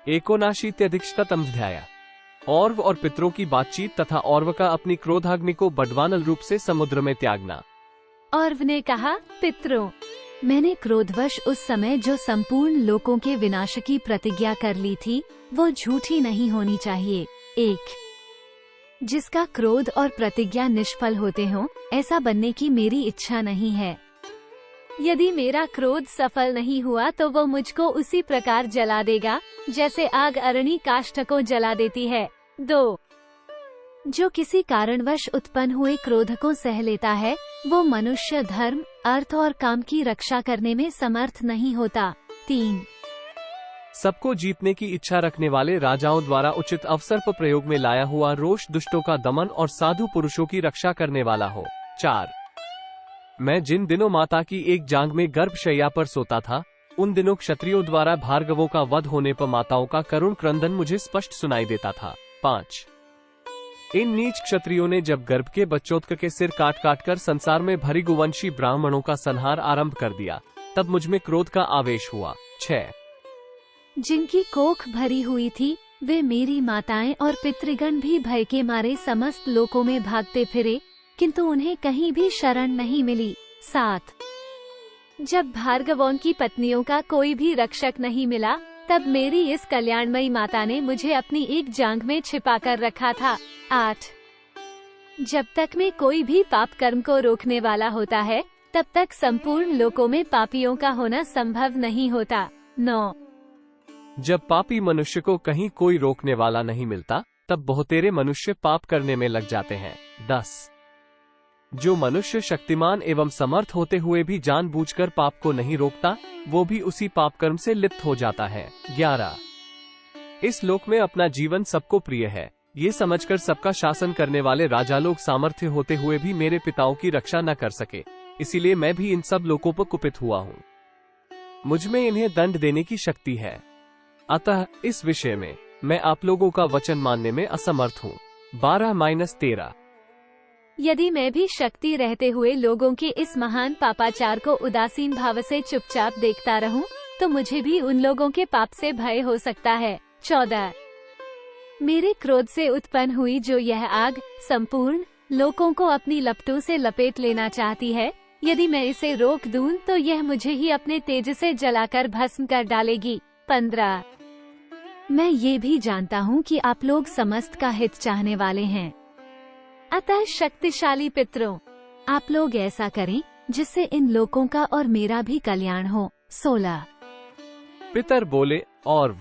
एकोनाशीत्यधिकशतमध्याय। और्व और पितरों की बातचीत तथा और्व का अपनी क्रोधाग्नि को बड़वानल रूप से समुद्र में त्यागना। और्व ने कहा, पितरों, मैंने क्रोधवश उस समय जो संपूर्ण लोकों के विनाश की प्रतिज्ञा कर ली थी, वो झूठी नहीं होनी चाहिए। 1. जिसका क्रोध और प्रतिज्ञा निष्फल होते हों, ऐसा बनने की मेरी इच्छा नहीं है। यदि मेरा क्रोध सफल नहीं हुआ तो वो मुझको उसी प्रकार जला देगा जैसे आग अरणी काष्ठ को जला देती है। 2. जो किसी कारणवश उत्पन्न हुए क्रोध को सह लेता है, वो मनुष्य धर्म, अर्थ और काम की रक्षा करने में समर्थ नहीं होता। 3. सबको जीतने की इच्छा रखने वाले राजाओं द्वारा उचित अवसर पर प्रयोग में लाया हुआ रोष दुष्टों का दमन और साधु पुरुषों की रक्षा करने वाला हो। 4. मैं जिन दिनों माता की एक जांग में गर्भशैया पर सोता था, उन दिनों क्षत्रियों द्वारा भार्गवों का वध होने पर माताओं का करुण क्रंदन मुझे स्पष्ट सुनाई देता था। 5. इन नीच क्षत्रियों ने जब गर्भ के बच्चोत्क के सिर काट काट कर संसार में भरी गुवंशी ब्राह्मणों का संहार आरंभ कर दिया, तब मुझ में क्रोध का आवेश हुआ। 6. जिनकी कोख भरी हुई थी, वे मेरी माताएं और पितृगण भी भय के मारे समस्त लोकों में भागते फिरे, किंतु उन्हें कहीं भी शरण नहीं मिली। 7. जब भार्गवों की पत्नियों का कोई भी रक्षक नहीं मिला, तब मेरी इस कल्याणमयी माता ने मुझे अपनी एक जांघ में छिपा कर रखा था। 8. जब तक में कोई भी पाप कर्म को रोकने वाला होता है, तब तक संपूर्ण लोकों में पापियों का होना संभव नहीं होता। 9. जब पापी मनुष्य को कहीं कोई रोकने वाला नहीं मिलता, तब बहुतेरे मनुष्य पाप करने में लग जाते हैं। 10. जो मनुष्य शक्तिमान एवं समर्थ होते हुए भी जानबूझकर पाप को नहीं रोकता, वो भी उसी पाप कर्म से लिप्त हो जाता है। 11. इस लोक में अपना जीवन सबको प्रिय है, ये समझकर सबका शासन करने वाले राजा लोग सामर्थ्य होते हुए भी मेरे पिताओं की रक्षा न कर सके, इसीलिए मैं भी इन सब लोगों पर कुपित हुआ हूँ। मुझ में इन्हें दंड देने की शक्ति है, अतः इस विषय में मैं आप लोगों का वचन मानने में असमर्थ हूँ। 12-13. यदि मैं भी शक्ति रहते हुए लोगों के इस महान पापाचार को उदासीन भाव से चुपचाप देखता रहूं, तो मुझे भी उन लोगों के पाप से भय हो सकता है। 14. मेरे क्रोध से उत्पन्न हुई जो यह आग संपूर्ण लोगों को अपनी लपटों से लपेट लेना चाहती है, यदि मैं इसे रोक दूं तो यह मुझे ही अपने तेज से जलाकर भस्म कर डालेगी। 15. मैं ये भी जानता हूँ कि आप लोग समस्त का हित चाहने वाले हैं, अतः शक्तिशाली पितरों, आप लोग ऐसा करें जिससे इन लोगों का और मेरा भी कल्याण हो। 16. पितर बोले, और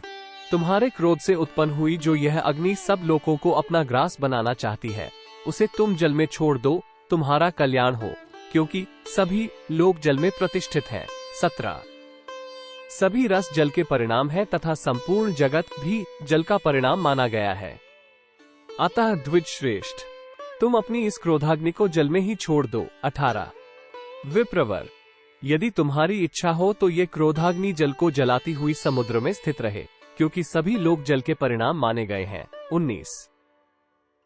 तुम्हारे क्रोध से उत्पन्न हुई जो यह अग्नि सब लोगों को अपना ग्रास बनाना चाहती है, उसे तुम जल में छोड़ दो, तुम्हारा कल्याण हो, क्योंकि सभी लोग जल में प्रतिष्ठित हैं। 17. सभी रस जल के परिणाम है तथा संपूर्ण जगत भी जल का परिणाम माना गया है। अतः द्विज श्रेष्ठ, तुम अपनी इस क्रोधाग्नि को जल में ही छोड़ दो। 18. विप्रवर, यदि तुम्हारी इच्छा हो तो ये क्रोधाग्नि जल को जलाती हुई समुद्र में स्थित रहे, क्योंकि सभी लोग जल के परिणाम माने गए हैं। 19.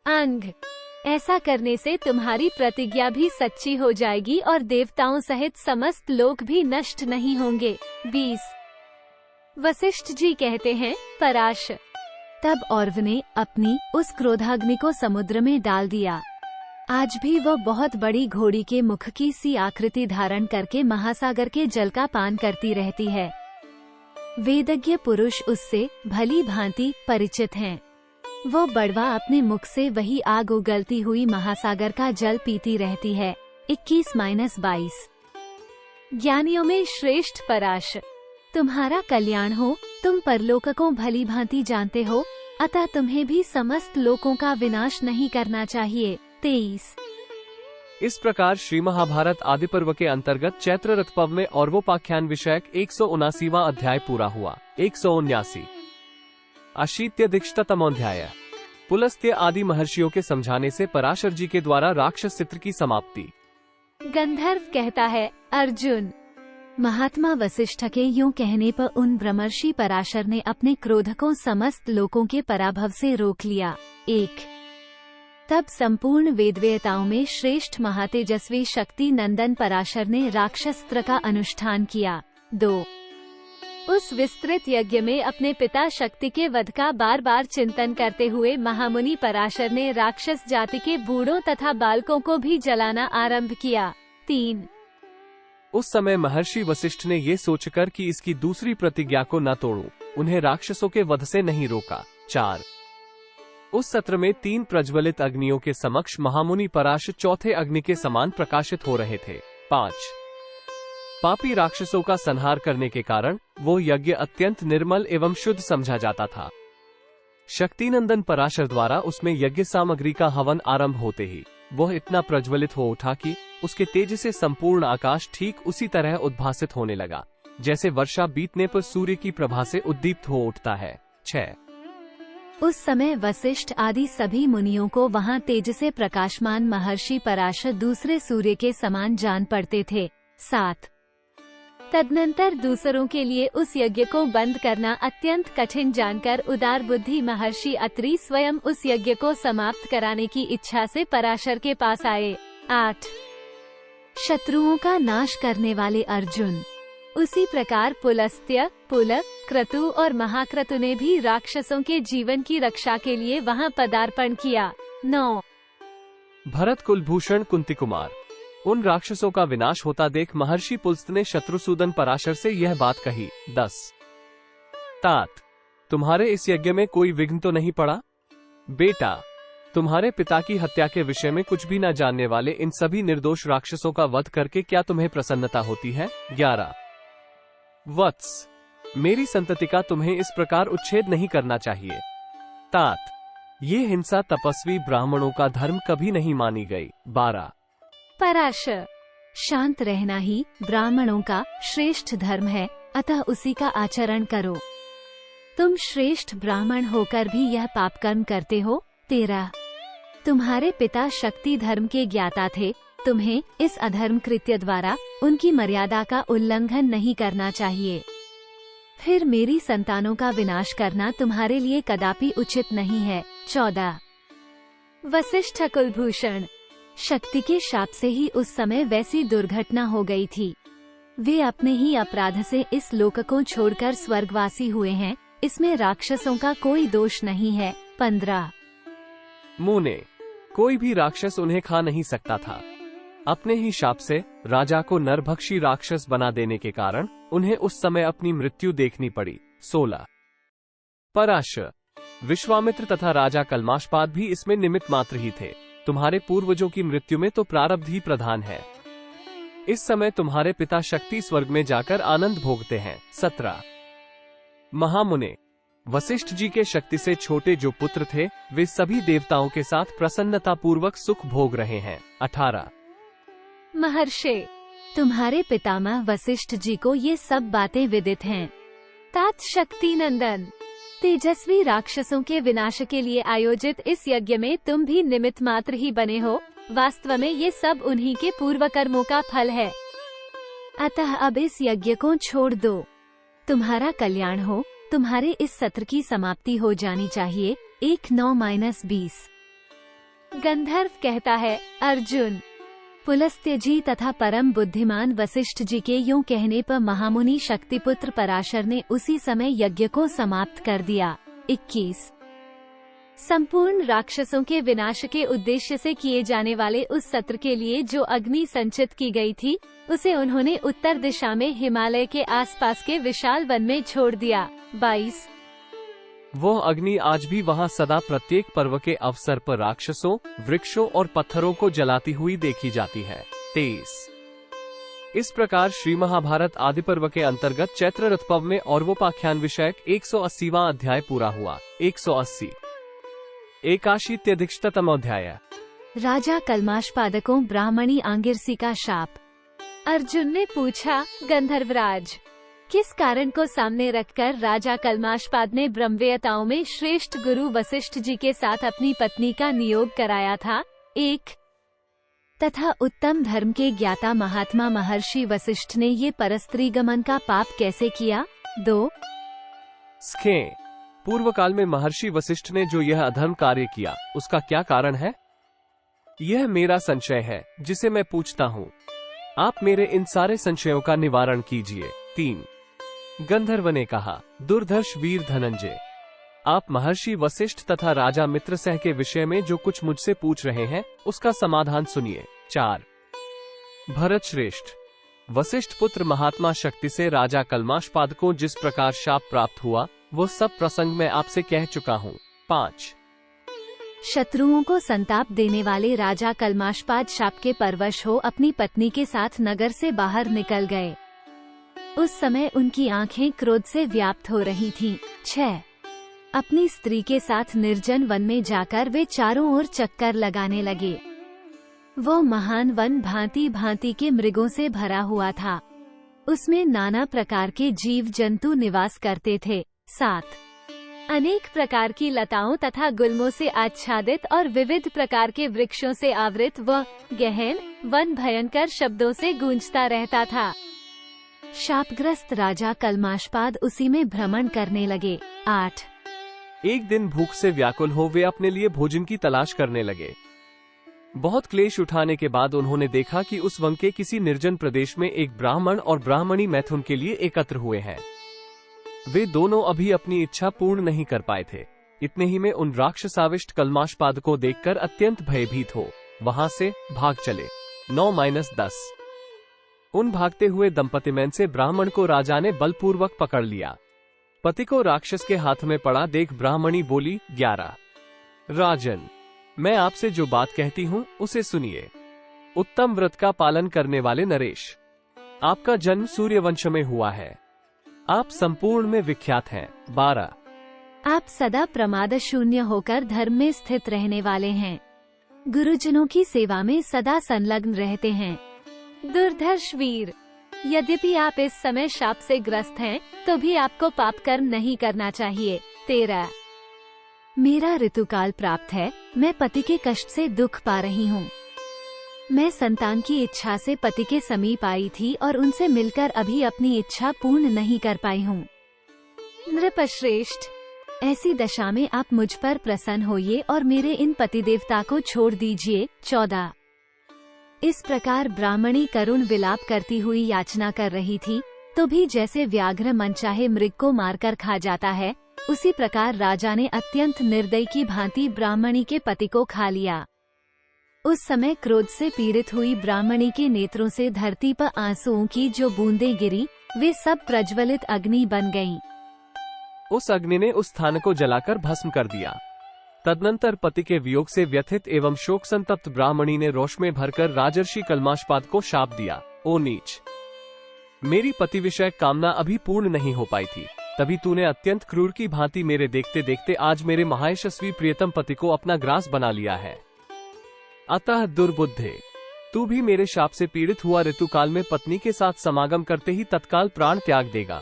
अंग, ऐसा करने से तुम्हारी प्रतिज्ञा भी सच्ची हो जाएगी और देवताओं सहित समस्त लोग भी नष्ट नहीं होंगे। 20. वशिष्ठ जी कहते हैं, पराश, तब और्व ने अपनी उस क्रोधाग्नि को समुद्र में डाल दिया। आज भी वह बहुत बड़ी घोड़ी के मुख की सी आकृति धारण करके महासागर के जल का पान करती रहती है। वेदज्ञ पुरुष उससे भली भांति परिचित हैं। वो बड़वा अपने मुख से वही आग उगलती हुई महासागर का जल पीती रहती है। 21-22. ज्ञानियों में श्रेष्ठ पराश, तुम्हारा कल्याण हो, तुम परलोक को भली भांति जानते हो, अतः तुम्हें भी समस्त लोकों का विनाश नहीं करना चाहिए। 23. इस प्रकार श्री महाभारत आदि पर्व के अंतर्गत चैत्र रथ पर्व में और्वोपाख्यान विषयक 179वां अध्याय पूरा हुआ। 179. अशीत्यधिकशतमोऽध्याय। पुलस्त्य आदि महर्षियों के समझाने से पराशर जी के द्वारा राक्षस चित्र की समाप्ति। गंधर्व कहता है, अर्जुन, महात्मा वशिष्ठ के यूं कहने पर उन ब्रह्मर्षि पराशर ने अपने क्रोध को समस्त लोगों के पराभव से रोक लिया। 1. तब संपूर्ण वेदवेताओं में श्रेष्ठ महातेजस्वी शक्ति नंदन पराशर ने राक्षसत्र का अनुष्ठान किया। 2. उस विस्तृत यज्ञ में अपने पिता शक्ति के वध का बार बार चिंतन करते हुए महामुनि पराशर ने राक्षस जाति के बूढ़ों तथा बालकों को भी जलाना आरंभ किया। 3 उस समय महर्षि वशिष्ठ ने ये सोचकर कि इसकी दूसरी प्रतिज्ञा को न तोड़ूं, उन्हें राक्षसों के वध से नहीं रोका। 4 उस सत्र में 3 प्रज्वलित अग्नियों के समक्ष महामुनि पराशर चौथे अग्नि के समान प्रकाशित हो रहे थे। 5 पापी राक्षसों का संहार करने के कारण वो यज्ञ अत्यंत निर्मल एवं शुद्ध समझा जाता था। शक्तिनंदन पराशर द्वारा उसमें यज्ञ सामग्री का हवन आरंभ होते ही वह इतना प्रज्वलित हो उठा कि उसके तेज से संपूर्ण आकाश ठीक उसी तरह उद्भासित होने लगा जैसे वर्षा बीतने पर सूर्य की प्रभा से उद्दीप्त हो उठता है। 6 उस समय वशिष्ठ आदि सभी मुनियों को वहां तेज से प्रकाशमान महर्षि पराशर दूसरे सूर्य के समान जान पड़ते थे। 7 तदनंतर दूसरों के लिए उस यज्ञ को बंद करना अत्यंत कठिन जानकर उदार बुद्धि महर्षि अत्रि स्वयं उस यज्ञ को समाप्त कराने की इच्छा से पराशर के पास आए। 8 शत्रुओं का नाश करने वाले अर्जुन। उसी प्रकार पुलस्त्य, पुलक, क्रतु और महाक्रतु ने भी राक्षसों के जीवन की रक्षा के लिए वहां पदार्पण किया। 9 भरत कुलभूषण कुंती कुमार। उन राक्षसों का विनाश होता देख महर्षि पुलस्त ने शत्रुसूदन पराशर से यह बात कही। 10 तात तुम्हारे इस यज्ञ में कोई विघ्न तो नहीं पड़ा? बेटा, तुम्हारे पिता की हत्या के विषय में कुछ भी न जानने वाले इन सभी निर्दोष राक्षसों का वध करके क्या तुम्हें प्रसन्नता होती है? 11 वत्स, मेरी संतति का तुम्हें इस प्रकार उच्छेद नहीं करना चाहिए। तात, ये हिंसा तपस्वी ब्राह्मणों का धर्म कभी नहीं मानी गई। 12 पराशर, शांत रहना ही ब्राह्मणों का श्रेष्ठ धर्म है, अतः उसी का आचरण करो। तुम श्रेष्ठ ब्राह्मण होकर भी यह पाप कर्म करते हो। 13 तुम्हारे पिता शक्ति धर्म के ज्ञाता थे, तुम्हें इस अधर्म कृत्य द्वारा उनकी मर्यादा का उल्लंघन नहीं करना चाहिए। फिर मेरी संतानों का विनाश करना तुम्हारे लिए कदापि उचित नहीं है। 14 वशिष्ठ कुलभूषण, शक्ति के शाप से ही उस समय वैसी दुर्घटना हो गई थी। वे अपने ही अपराध से इस लोक को छोड़कर स्वर्गवासी हुए हैं, इसमें राक्षसों का कोई दोष नहीं है। 15 मुने, कोई भी राक्षस उन्हें खा नहीं सकता था। अपने ही शाप से राजा को नरभक्षी राक्षस बना देने के कारण उन्हें उस समय अपनी मृत्यु देखनी पड़ी। 16 पराशर, विश्वामित्र तथा राजा कल्माशपाद भी इसमें निमित्त मात्र ही थे। तुम्हारे पूर्वजों की मृत्यु में तो प्रारब्ध ही प्रधान है। इस समय तुम्हारे पिता शक्ति स्वर्ग में जाकर आनंद भोगते हैं। 17 महामुने, वशिष्ठ जी के शक्ति से छोटे जो पुत्र थे वे सभी देवताओं के साथ प्रसन्नता पूर्वक सुख भोग रहे हैं। 18 महर्षि, तुम्हारे पितामह वशिष्ठ जी को ये सब बातें विदित हैं। तात शक्ति नंदन, तेजस्वी राक्षसों के विनाश के लिए आयोजित इस यज्ञ में तुम भी निमित्त मात्र ही बने हो। वास्तव में ये सब उन्हीं के पूर्व कर्मों का फल है, अतः अब इस यज्ञ को छोड़ दो। तुम्हारा कल्याण हो, तुम्हारे इस सत्र की समाप्ति हो जानी चाहिए। 1-9-20 गंधर्व कहता है, अर्जुन, पुलस्त्य जी तथा परम बुद्धिमान वशिष्ठ जी के यूं कहने पर महामुनि शक्तिपुत्र पराशर ने उसी समय यज्ञ को समाप्त कर दिया। 21 संपूर्ण राक्षसों के विनाश के उद्देश्य से किए जाने वाले उस सत्र के लिए जो अग्नि संचित की गई थी उसे उन्होंने उत्तर दिशा में हिमालय के आसपास के विशाल वन में छोड़ दिया। 22 वह अग्नि आज भी वहां सदा प्रत्येक पर्व के अवसर पर राक्षसों, वृक्षों और पत्थरों को जलाती हुई देखी जाती है। 23 इस प्रकार श्री महाभारत आदि पर्व के अंतर्गत चैत्र रथपर्व में औरवोपाख्यान विषयक 180वां अध्याय पूरा हुआ। 180 81 अध्याय। राजा कल्माशपादकों ब्राह्मणी आंगिरसी का शाप। अर्जुन ने पूछा, गंधर्वराज, किस कारण को सामने रखकर राजा कल्माशपाद ने ब्रह्मवेताओं में श्रेष्ठ गुरु वशिष्ठ जी के साथ अपनी पत्नी का नियोग कराया था? 1 तथा उत्तम धर्म के ज्ञाता महात्मा महर्षि वशिष्ठ ने ये परस्त्रीगमन का पाप कैसे किया? 2 पूर्व काल में महर्षि वशिष्ठ ने जो यह अधर्म कार्य किया उसका क्या कारण है? यह मेरा संशय है जिसे मैं पूछता हूँ। आप मेरे इन सारे संशयों का निवारण कीजिए। 3 गंधर्व ने कहा, दुर्धर्ष वीर धनंजय, आप महर्षि वशिष्ठ तथा राजा मित्रसेन के विषय में जो कुछ मुझसे पूछ रहे हैं उसका समाधान सुनिए। 4 भरत श्रेष्ठ, वशिष्ठ पुत्र महात्मा शक्ति से राजा कल्माशपाद को जिस प्रकार शाप प्राप्त हुआ वो सब प्रसंग में आपसे कह चुका हूँ। 5 शत्रुओं को संताप देने वाले राजा कल्माशपाद शाप के परवश हो अपनी पत्नी के साथ नगर से बाहर निकल गए। उस समय उनकी आंखें क्रोध से व्याप्त हो रही थीं। 6 अपनी स्त्री के साथ निर्जन वन में जाकर वे चारों ओर चक्कर लगाने लगे। वो महान वन भांति भांति के मृगों से भरा हुआ था। उसमें नाना प्रकार के जीव जंतु निवास करते थे। 7 अनेक प्रकार की लताओं तथा गुल्मों से आच्छादित और विविध प्रकार के वृक्षों से आवृत वह गहन वन भयंकर शब्दों से गूंजता रहता था। शापग्रस्त राजा कल्माशपाद उसी में भ्रमण करने लगे। 8 एक दिन भूख से व्याकुल हो वे अपने लिए भोजन की तलाश करने लगे। बहुत क्लेश उठाने के बाद उन्होंने देखा कि उस वन के किसी निर्जन प्रदेश में एक ब्राह्मण और ब्राह्मणी मैथुन के लिए एकत्र हुए हैं। वे दोनों अभी अपनी इच्छा पूर्ण नहीं कर पाए थे। इतने ही में उन राक्षसाविष्ट कल्माशपाद को देखकर अत्यंत भयभीत हो वहां से भाग चले। 9-10 उन भागते हुए दंपतिमैन से ब्राह्मण को राजा ने बलपूर्वक पकड़ लिया। पति को राक्षस के हाथ में पड़ा देख ब्राह्मणी बोली, 11 राजन, मैं आपसे जो बात कहती हूँ उसे सुनिए। उत्तम व्रत का पालन करने वाले नरेश, आपका जन्म सूर्यवंश में हुआ है। आप संपूर्ण में विख्यात हैं। 12 आप सदा प्रमाद शून्य होकर धर्म में स्थित रहने वाले हैं। गुरुजनों की सेवा में सदा संलग्न रहते हैं। दुर्धर्ष वीर, यद्यपि आप इस समय शाप से ग्रस्त हैं, तो भी आपको पाप कर्म नहीं करना चाहिए। 13 मेरा ऋतुकाल प्राप्त है, मैं पति के कष्ट से दुख पा रही हूँ। मैं संतान की इच्छा से पति के समीप आई थी और उनसे मिलकर अभी अपनी इच्छा पूर्ण नहीं कर पाई हूँ। नृपश्रेष्ठ, ऐसी दशा में आप मुझ पर प्रसन्न होइए और मेरे इन पतिदेवता को छोड़ दीजिए। 14 इस प्रकार ब्राह्मणी करुण विलाप करती हुई याचना कर रही थी, तो भी जैसे व्याघ्र मनचाहे मृग को मारकर खा जाता है, उसी प्रकार राजा ने अत्यंत निर्दयी की भांति ब्राह्मणी के पति को खा लिया। उस समय क्रोध से पीड़ित हुई ब्राह्मणी के नेत्रों से धरती पर आंसुओं की जो बूंदें गिरी, वे सब प्रज्वलित अग्नि बन गईं। उस अग्नि ने उस स्थान को जलाकर भस्म कर दिया। तदनंतर पति के वियोग से व्यथित एवं शोक संतप्त ब्राह्मणी ने रोष में भरकर राजर्षि कल्माशपाद को शाप दिया, ओ नीच, मेरी पति विषय कामना अभी पूर्ण नहीं हो पाई थी, तभी तूने अत्यंत क्रूर की भांति मेरे देखते देखते आज मेरे महायशस्वी प्रियतम पति को अपना ग्रास बना लिया है। अतः दुर्बुद्धे, तू भी मेरे शाप से पीड़ित हुआ ऋतुकाल में पत्नी के साथ समागम करते ही तत्काल प्राण त्याग देगा।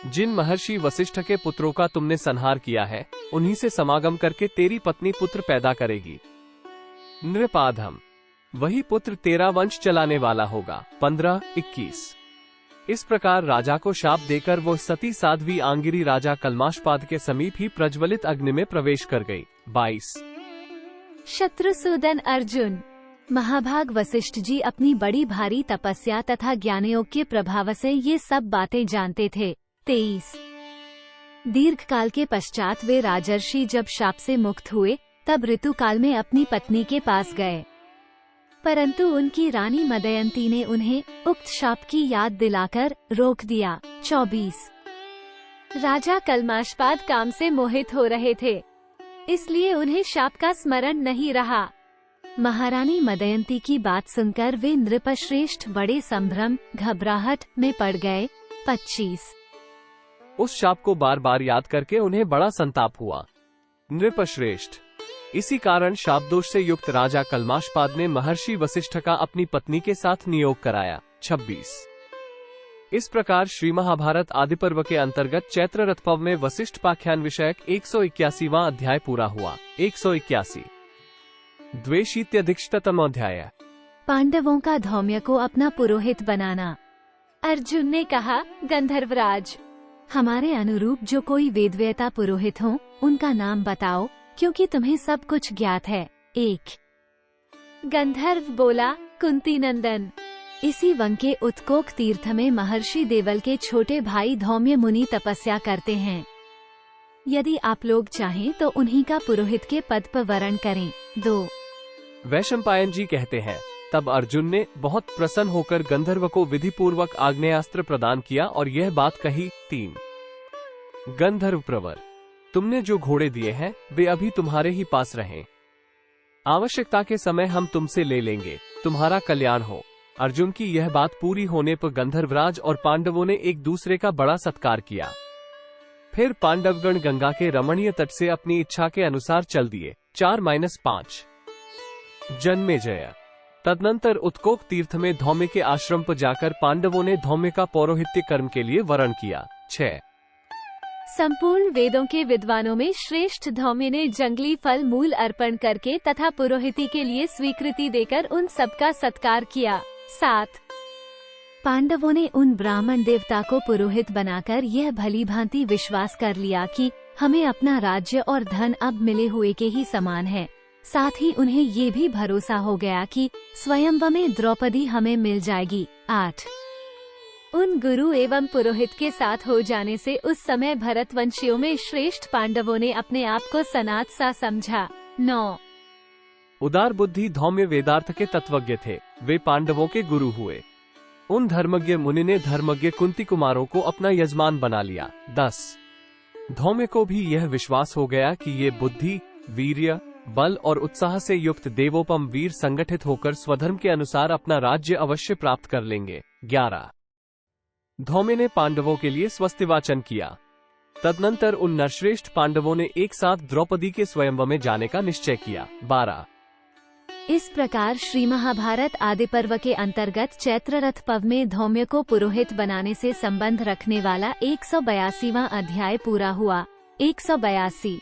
जिन महर्षि वशिष्ठ के पुत्रों का तुमने संहार किया है, उन्हीं से समागम करके तेरी पत्नी पुत्र पैदा करेगी। नृपाधम, वही पुत्र तेरा वंश चलाने वाला होगा। 15-21 इस प्रकार राजा को शाप देकर वो सती साध्वी आंगिरी राजा कल्माशपाद के समीप ही प्रज्वलित अग्नि में प्रवेश कर गई। 22 शत्रुसूदन अर्जुन, महाभाग वशिष्ठ जी अपनी बड़ी भारी तपस्या तथा ज्ञानयोग के प्रभाव से ये सब बातें जानते थे। 23 दीर्घ काल के पश्चात वे राजर्षि जब शाप से मुक्त हुए, तब ऋतुकाल में अपनी पत्नी के पास गए, परंतु उनकी रानी मदयंती ने उन्हें उक्त शाप की याद दिलाकर रोक दिया। 24 राजा कल्माशपाद काम से मोहित हो रहे थे, इसलिए उन्हें शाप का स्मरण नहीं रहा। महारानी मदयंती की बात सुनकर वे नृपश्रेष्ठ बड़े संभ्रम घबराहट में पड़ गए। 25 उस शाप को बार बार याद करके उन्हें बड़ा संताप हुआ। नृपश्रेष्ठ, इसी कारण शाप दोष से युक्त राजा कल्माशपाद ने महर्षि वशिष्ठ का अपनी पत्नी के साथ नियोग कराया। 26 इस प्रकार श्री महाभारत आदि पर्व के अंतर्गत चैत्र रथपर्व में वशिष्ठ पाख्यान विषयक 181वां अध्याय पूरा हुआ। 181 द्वेशीत्यधिष्ठतम अध्याय। पांडवों का धौम्य को अपना पुरोहित बनाना। अर्जुन ने कहा, गंधर्वराज, हमारे अनुरूप जो कोई वेदवेता पुरोहित हो, उनका नाम बताओ, क्योंकि तुम्हें सब कुछ ज्ञात है। 1 गंधर्व बोला, कुंती नंदन। इसी वन के उत्कोक तीर्थ में महर्षि देवल के छोटे भाई धौम्य मुनि तपस्या करते हैं। यदि आप लोग चाहें तो उन्हीं का पुरोहित के पद पर वरण करें। 2 वैशंपायन जी कहते हैं, तब अर्जुन ने बहुत प्रसन्न होकर गंधर्व को विधि पूर्वक आग्नेयास्त्र प्रदान किया और यह बात कही। 3 गंधर्व प्रवर, तुमने जो घोड़े दिए हैं वे अभी तुम्हारे ही पास रहें। आवश्यकता के समय हम तुमसे ले लेंगे, तुम्हारा कल्याण हो। अर्जुन की यह बात पूरी होने पर गंधर्वराज और पांडवों ने एक दूसरे का बड़ा सत्कार किया। फिर पांडवगण गंगा के रमणीय तट से अपनी इच्छा के अनुसार चल दिए। 4-5 जन्मेजय, तदनंतर उत्कोक तीर्थ में धौम्य के आश्रम पर जाकर पांडवों ने धौम्य का पौरोहित्य कर्म के लिए वरण किया। 6 संपूर्ण वेदों के विद्वानों में श्रेष्ठ धौम्य ने जंगली फल मूल अर्पण करके तथा पुरोहिती के लिए स्वीकृति देकर उन सबका सत्कार किया। 7 पांडवों ने उन ब्राह्मण देवता को पुरोहित बनाकर यह भली भांति विश्वास कर लिया कि हमें अपना राज्य और धन अब मिले हुए के ही समान है। साथ ही उन्हें ये भी भरोसा हो गया कि स्वयंवर में द्रौपदी हमें मिल जाएगी। 8 उन गुरु एवं पुरोहित के साथ हो जाने से उस समय भरतवंशियों में श्रेष्ठ पांडवों ने अपने आप को सनात सा समझा। 9 उदार बुद्धि धौम्य वेदार्थ के तत्वज्ञ थे, वे पांडवों के गुरु हुए। उन धर्मज्ञ मुनि ने धर्मज्ञ कुंती कुमारों को अपना यजमान बना लिया। 10 धौम्य को भी यह विश्वास हो गया कि ये बुद्धि, वीर्य, बल और उत्साह से युक्त देवोपम वीर संगठित होकर स्वधर्म के अनुसार अपना राज्य अवश्य प्राप्त कर लेंगे। 11 धौम्य ने पांडवों के लिए स्वस्तिवाचन किया। तदनंतर उन नरश्रेष्ठ पांडवों ने एक साथ द्रौपदी के स्वयंवर में जाने का निश्चय किया। 12 इस प्रकार श्री महाभारत आदि पर्व के अंतर्गत चैत्र रथ पर्व में धौम्य को पुरोहित बनाने से संबंध रखने वाला 182वां अध्याय पूरा हुआ। 182